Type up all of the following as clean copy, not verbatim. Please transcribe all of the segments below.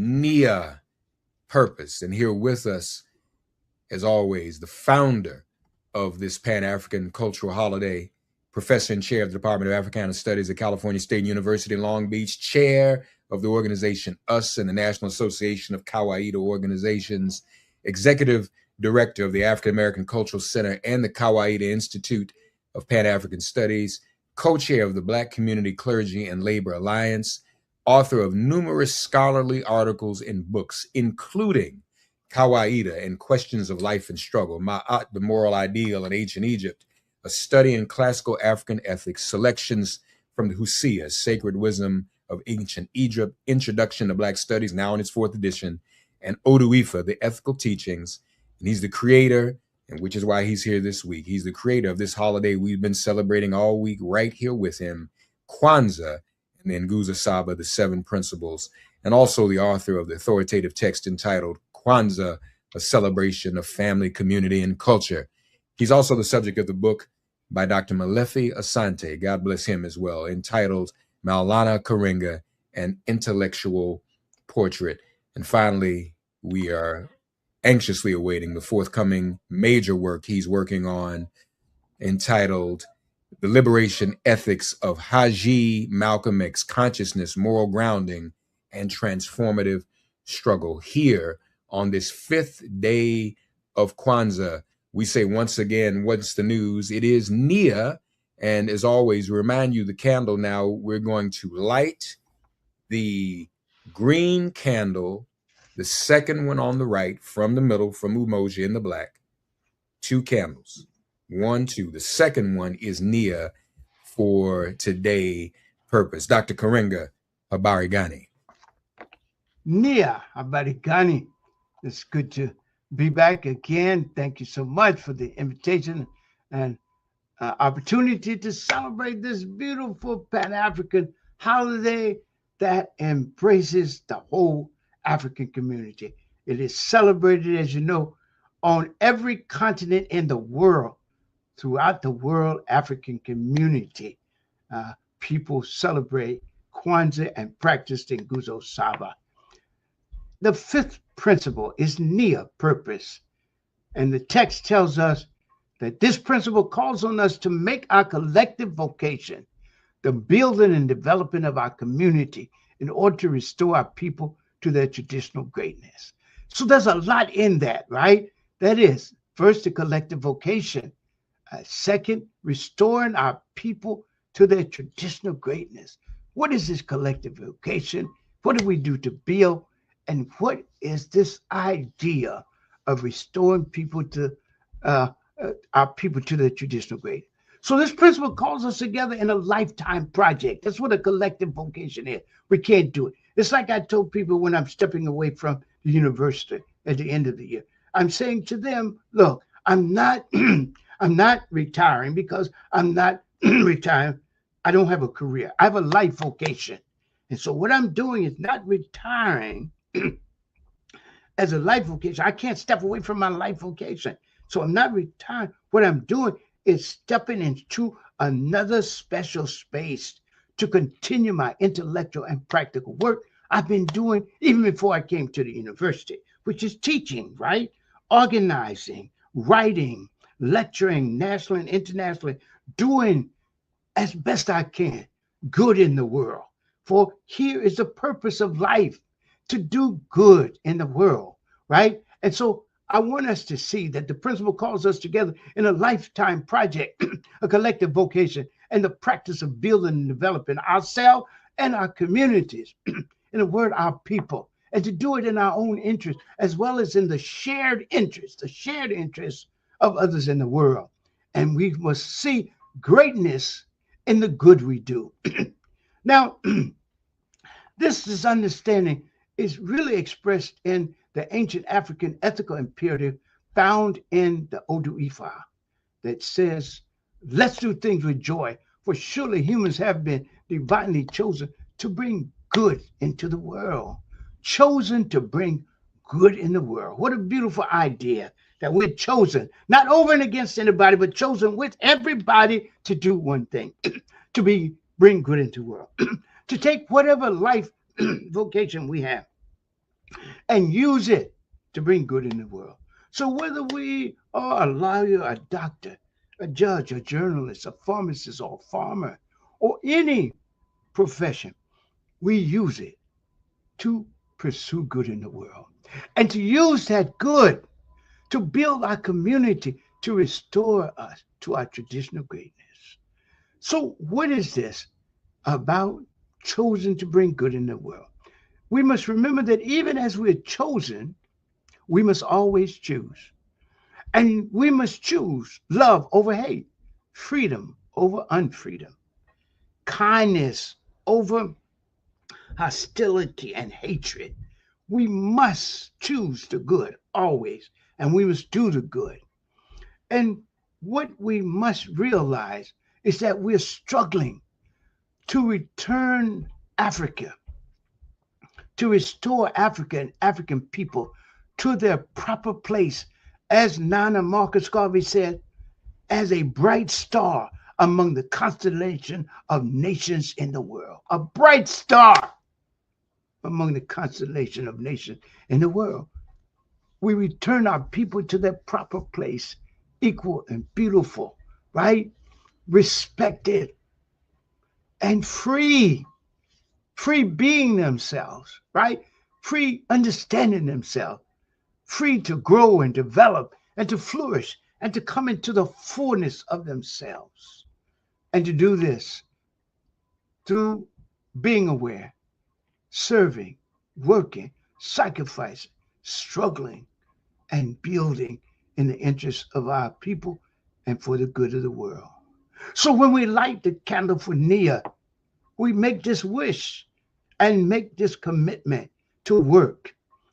Nia Purpose. And here with us, as always, the founder of this Pan-African cultural holiday, professor and chair of the Department of Africana Studies at California State University in Long Beach, chair of the organization US and the National Association of Kawaida Organizations, executive director of the African American Cultural Center and the Kawaida Institute of Pan-African Studies, co-chair of the Black Community Clergy and Labor Alliance, author of numerous scholarly articles and books, including Kawaida and Questions of Life and Struggle, Ma'at, the Moral Ideal in Ancient Egypt, a study in classical African ethics, selections from the Husia, Sacred Wisdom of Ancient Egypt, Introduction to Black Studies, now in its 4th edition, and Oduifa, the Ethical Teachings. And he's the creator, and which is why he's here this week. He's the creator of this holiday we've been celebrating all week right here with him, Kwanzaa, and then Nguzo Saba, the 7 Principles, and also the author of the authoritative text entitled Kwanzaa, a celebration of family, community, and culture. He's also the subject of the book by Dr. Malefi Asante, God bless him as well, entitled Maulana Karenga, an Intellectual Portrait. And finally, we are anxiously awaiting the forthcoming major work he's working on, entitled The Liberation Ethics of Haji Malcolm X, Consciousness, Moral Grounding, and Transformative Struggle. Here on this 5th day of Kwanzaa, we say once again, what's the news? It is Nia. And as always, remind you the candle now, we're going to light the green candle, the second one on the right from the middle, from Umoja in the black, 2 candles. 1, 2. The second one is Nia for today purpose. Dr. Karenga, habari gani? Nia, habari gani? It's good to be back again. Thank you so much for the invitation and opportunity to celebrate this beautiful Pan-African holiday that embraces the whole African community. It is celebrated, as you know, on every continent in the world. Throughout the world, African community, people celebrate Kwanzaa and practice the Nguzo Saba. The 5th principle is Nia, purpose. And the text tells us that this principle calls on us to make our collective vocation the building and development of our community in order to restore our people to their traditional greatness. So there's a lot in that, right? That is, first, the collective vocation. Second, restoring our people to their traditional greatness. What is this collective vocation? What do we do to build? And what is this idea of restoring people to our people to their traditional greatness? So this principle calls us together in a lifetime project. That's what a collective vocation is. We can't do it. It's like I told people when I'm stepping away from the university at the end of the year. I'm saying to them, look, I'm not I'm not retiring because I'm not retiring. I don't have a career. I have a life vocation. And so what I'm doing is not retiring as a life vocation. I can't step away from my life vocation. So I'm not retiring. What I'm doing is stepping into another special space to continue my intellectual and practical work I've been doing even before I came to the university, which is teaching, right? Organizing, writing, lecturing nationally and internationally, doing as best I can good in the world. For here is the purpose of life, to do good in the world, right? And so I want us to see that the principle calls us together in a lifetime project, a collective vocation, and the practice of building and developing ourselves and our communities, in a word, our people, and to do it in our own interest, as well as in the shared interest of others in the world. And we must see greatness in the good we do. Now, this understanding is really expressed in the ancient African ethical imperative found in the Odu Ifa that says, let's do things with joy, for surely humans have been divinely chosen to bring good into the world. Chosen to bring good in the world. What a beautiful idea that we're chosen, not over and against anybody, but chosen with everybody to do one thing, to bring good into the world, to take whatever life vocation we have and use it to bring good in the world. So whether we are a lawyer, a doctor, a judge, a journalist, a pharmacist, or a farmer, or any profession, we use it to pursue good in the world. And to use that good to build our community, to restore us to our traditional greatness. So, what is this about chosen to bring good in the world? We must remember that even as we're chosen, we must always choose. And we must choose love over hate, freedom over unfreedom, kindness over hostility and hatred. We must choose the good always, and we must do the good. And what we must realize is that we're struggling to return Africa, to restore Africa and African people to their proper place, as Nana Marcus Garvey said, as a bright star among the constellation of nations in the world. A bright star among the constellation of nations in the world. We return our people to their proper place, equal and beautiful, right? Respected and free, free being themselves, right? Free understanding themselves, free to grow and develop and to flourish and to come into the fullness of themselves. And to do this through being aware, serving, working, sacrificing, struggling, and building in the interest of our people and for the good of the world. So when we light the candle for Nia, we make this wish and make this commitment to work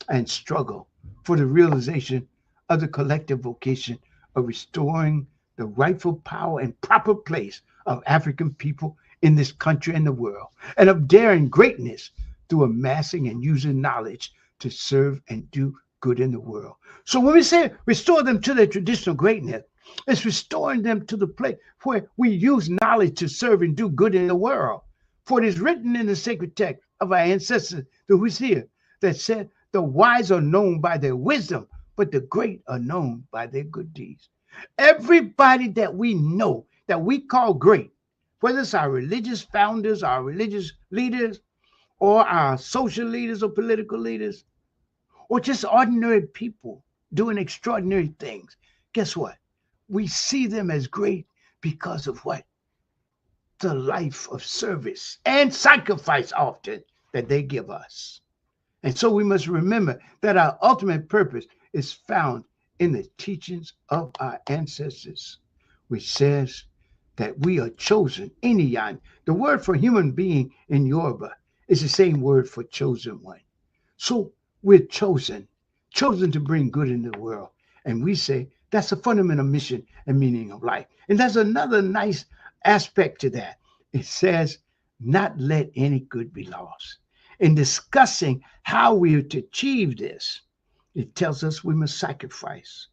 and struggle for the realization of the collective vocation of restoring the rightful power and proper place of African people in this country and the world, and of daring greatness through amassing and using knowledge to serve and do good in the world. So when we say restore them to their traditional greatness, it's restoring them to the place where we use knowledge to serve and do good in the world. For it is written in the sacred text of our ancestors, the Hosea, that said, the wise are known by their wisdom, but the great are known by their good deeds. Everybody that we know, that we call great, whether it's our religious founders, our religious leaders, or our social leaders or political leaders, or just ordinary people doing extraordinary things, guess what? We see them as great because of what? The life of service and sacrifice often that they give us. And so we must remember that our ultimate purpose is found in the teachings of our ancestors, which says that we are chosen, Iniyan. The word for human being in Yoruba is the same word for chosen one. So we're chosen, chosen to bring good into the world. And we say that's a fundamental mission and meaning of life. And there's another nice aspect to that. It says, not let any good be lost. In discussing how we are to achieve this, it tells us we must sacrifice.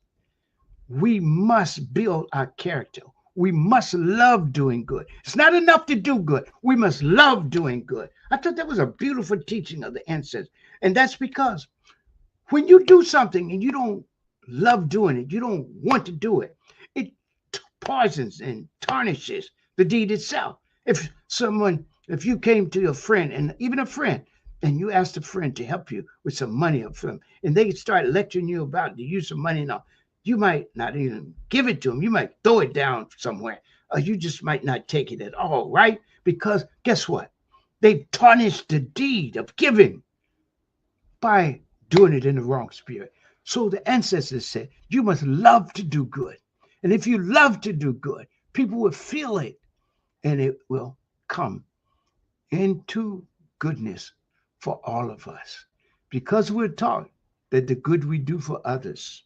We must build our character. We must love doing good. It's not enough to do good. We must love doing good. I thought that was a beautiful teaching of the ancestors. And that's because when you do something and you don't love doing it, you don't want to do it, it poisons and tarnishes the deed itself. If you came to a friend, and even a friend, and you asked a friend to help you with some money up from, and they start lecturing you about the use of money and all, you might not even give it to them. You might throw it down somewhere, or you just might not take it at all, right? Because guess what? They've tarnished the deed of giving by doing it in the wrong spirit. So the ancestors said, you must love to do good. And if you love to do good, people will feel it and it will come into goodness for all of us. Because we're taught that the good we do for others,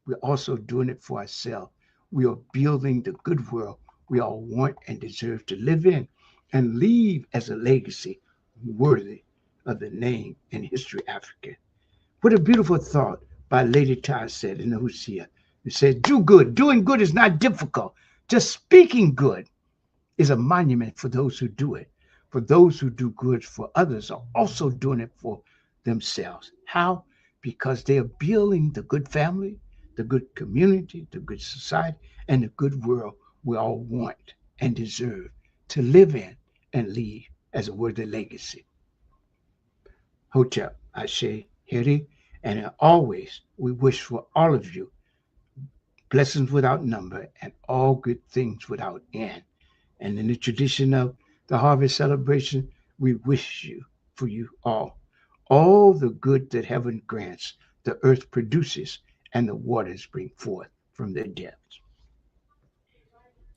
we're also doing it for ourselves. We are building the good world we all want and deserve to live in and leave as a legacy worthy of the name and history of Africa. What a beautiful thought by Lady Ty said in the Hosea. It says, do good. Doing good is not difficult. Just speaking good is a monument for those who do it. For those who do good for others are also doing it for themselves. How? Because they are building the good family, the good community, the good society, and the good world we all want and deserve to live in and leave as a worthy legacy. Hotep, Ashe, Hiri, and always we wish for all of you blessings without number and all good things without end. And in the tradition of the harvest celebration, we wish you for you all the good that heaven grants, the earth produces, and the waters bring forth from their depths.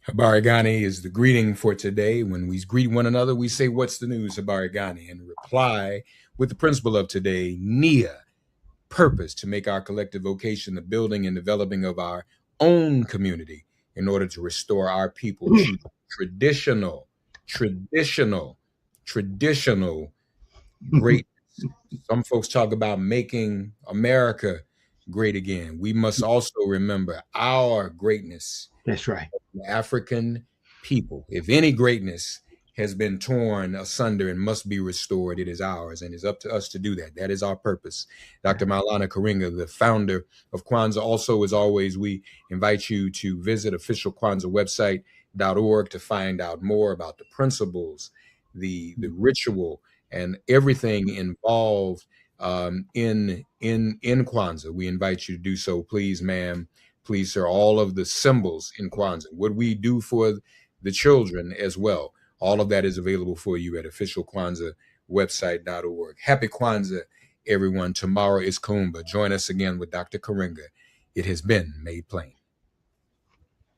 Habari Gani is the greeting for today. When we greet one another, we say, "What's the news, Habari Gani?" and reply with the principle of today, Nia, purpose to make our collective vocation the building and developing of our own community in order to restore our people to traditional, traditional, traditional greatness. Some folks talk about making America great again. We must also remember our greatness, That's right. the African people. If any greatness has been torn asunder and must be restored, it is ours, and it's up to us to do that. That is our purpose. Dr. Maulana Karenga, the founder of Kwanzaa. Also, as always, we invite you to visit official Kwanzaa website.org to find out more about the principles, the ritual, and everything involved in Kwanzaa. We invite you to do so, please, ma'am. Please, sir, all of the symbols in Kwanzaa, what we do for the children as well. All of that is available for you at official Kwanzaa website.org. Happy Kwanzaa, everyone. Tomorrow is Kuumba. Join us again with Dr. Karenga. It has been made plain.